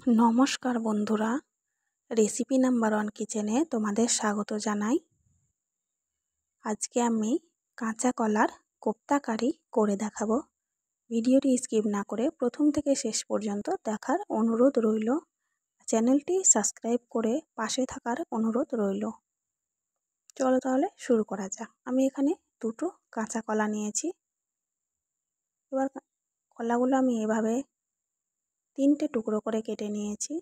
নমস্কার বন্ধুরা, recipe number 1 কিচেনে তোমাদের স্বাগত জানাই। আজকে আমি কাঁচা কলার কোপ্তা কারি করে দেখাবো। ভিডিওটি স্কিপ না করে প্রথম থেকে শেষ পর্যন্ত দেখার অনুরোধ রইল। চ্যানেলটি সাবস্ক্রাইব করে পাশে থাকার অনুরোধ রইল। চলো তাহলে শুরু করা যাক। আমি এখানে 2টো কাঁচা কলা নিয়েছি। এবার কলাগুলো আমি এভাবে 3টে টুকরো করে কেটে নিয়েছি।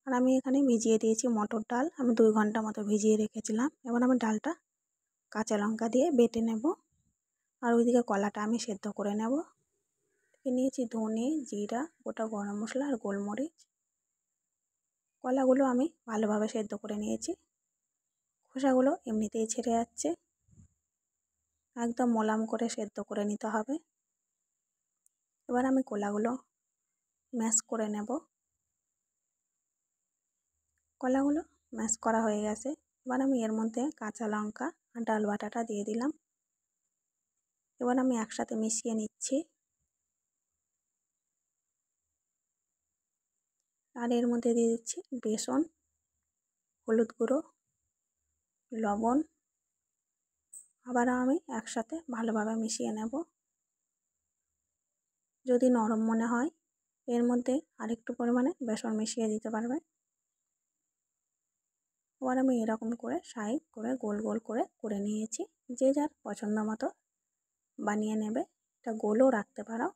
আর আমি এখানে ভিজিয়ে দিয়েছি মটর ডাল। আমি 2 ঘন্টা মতো ভিজিয়ে রেখেছিলাম। এবার আমি ডালটা কাঁচা লঙ্কা দিয়ে বেটে নেব। আর ওইদিকে কলাটা আমি সেদ্ধ করে নেব। নিয়েছি ধনে, জিরা, গোটা গরম মশলা আর গোলমরিচ। কলাগুলো আমি ভালোভাবে সেদ্ধ করে নিয়েছি। খোসাগুলো এমনিতেই ছেড়ে যাচ্ছে। একদম মোলাম করে সেদ্ধ করে নিতে হবে। এবার আমি কলাগুলো ম্যাশ করে নেব। কলাগুলো ম্যাশ করা হয়ে গেছে। এবার আমি এর মধ্যে কাঁচা লঙ্কা আর ডাল বাটাটা দিয়ে দিলাম। এবার আমি একসাথে মিশিয়ে নিচ্ছি। আর এর মধ্যে দিয়ে দিচ্ছি বেসন, হলুদ গুঁড়ো, লবণ। আবার আমি একসাথে ভালোভাবে মিশিয়ে নেব। যদি নরম মনে হয় এর মধ্যে আরেকটু পরিমাণে বেসন মিশিয়ে দিতে পারবে। এবার আমি এরকম করে সাইড করে গোল গোল করে নিয়েছি। যে যার পছন্দ মতো বানিয়ে নেবে। এটা গোলও রাখতে পারো।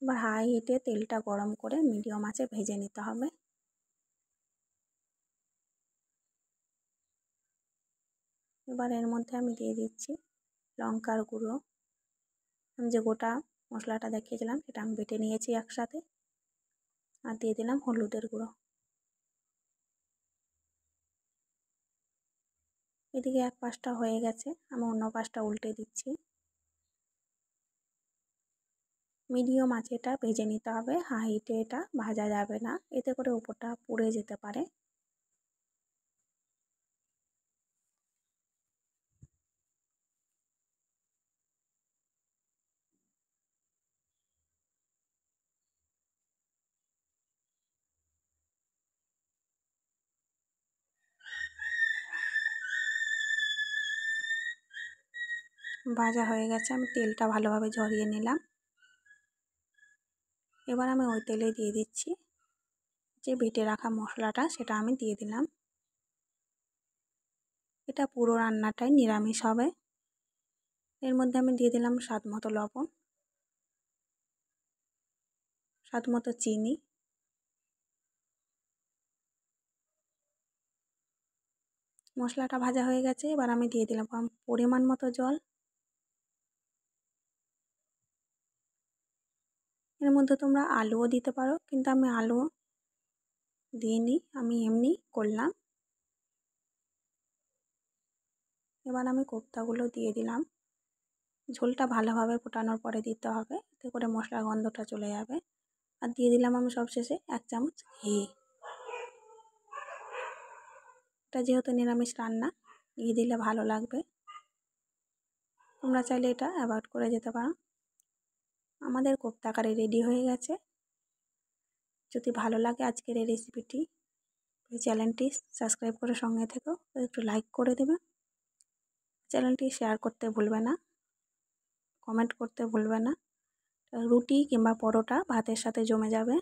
এবার হাই হিটে তেলটা গরম করে মিডিয়াম আঁচে ভেজে নিতে হবে। এবার এর মধ্যে আমি দিয়ে দিচ্ছি লঙ্কার গুঁড়ো। আমি যে গোটা মশলাটা দেখিয়েছিলাম সেটা আমি বেটে নিয়েছি একসাথে। আর দিয়ে দিলাম হলুদের গুঁড়ো। এদিকে এক পাশটা হয়ে গেছে, আমি অন্য পাশটা উল্টে দিচ্ছি। মিডিয়াম আঁচে এটা ভেজে নিতে হবে। হাই হিটে এটা ভাজা যাবে না, এতে করে উপরটা পুড়ে যেতে পারে। ভাজা হয়ে গেছে, আমি তেলটা ভালোভাবে ঝরিয়ে নিলাম। এবার আমি ওই তেলে দিয়ে দিচ্ছি যে বেটে রাখা মশলাটা, সেটা আমি দিয়ে দিলাম। এটা পুরো রান্নাটাই নিরামিষ হবে। এর মধ্যে আমি দিয়ে দিলাম স্বাদ মতো লবণ, স্বাদ মতো চিনি। মশলাটা ভাজা হয়ে গেছে। এবার আমি দিয়ে দিলাম পরিমাণ মতো জল। এর মধ্যে তোমরা আলুও দিতে পারো, কিন্তু আমি আলু দিইনি, আমি এমনি করলাম। এবার আমি কোপ্তাগুলো দিয়ে দিলাম। ঝোলটা ভালোভাবে ফোটানোর পরে দিতে হবে, এতে করে মশলার গন্ধটা চলে যাবে। আর দিয়ে দিলাম আমি সবশেষে 1 চামচ ঘি। এটা যেহেতু নিরামিষ রান্না, ঘি দিলে ভালো লাগবে। তোমরা চাইলে এটা অ্যাভয়েড করে যেতে পারো। আমাদের কোপ্তা কারি রেডি হয়ে গেছে। যদি ভালো লাগে আজকের এই রেসিপিটি, এই চ্যানেলটি সাবস্ক্রাইব করে সঙ্গে থেকো, একটু লাইক করে দেবে। চ্যানেলটি শেয়ার করতে ভুলবে না, কমেন্ট করতে ভুলবে না। রুটি কিংবা পরোটা ভাতের সাথে জমে যাবে।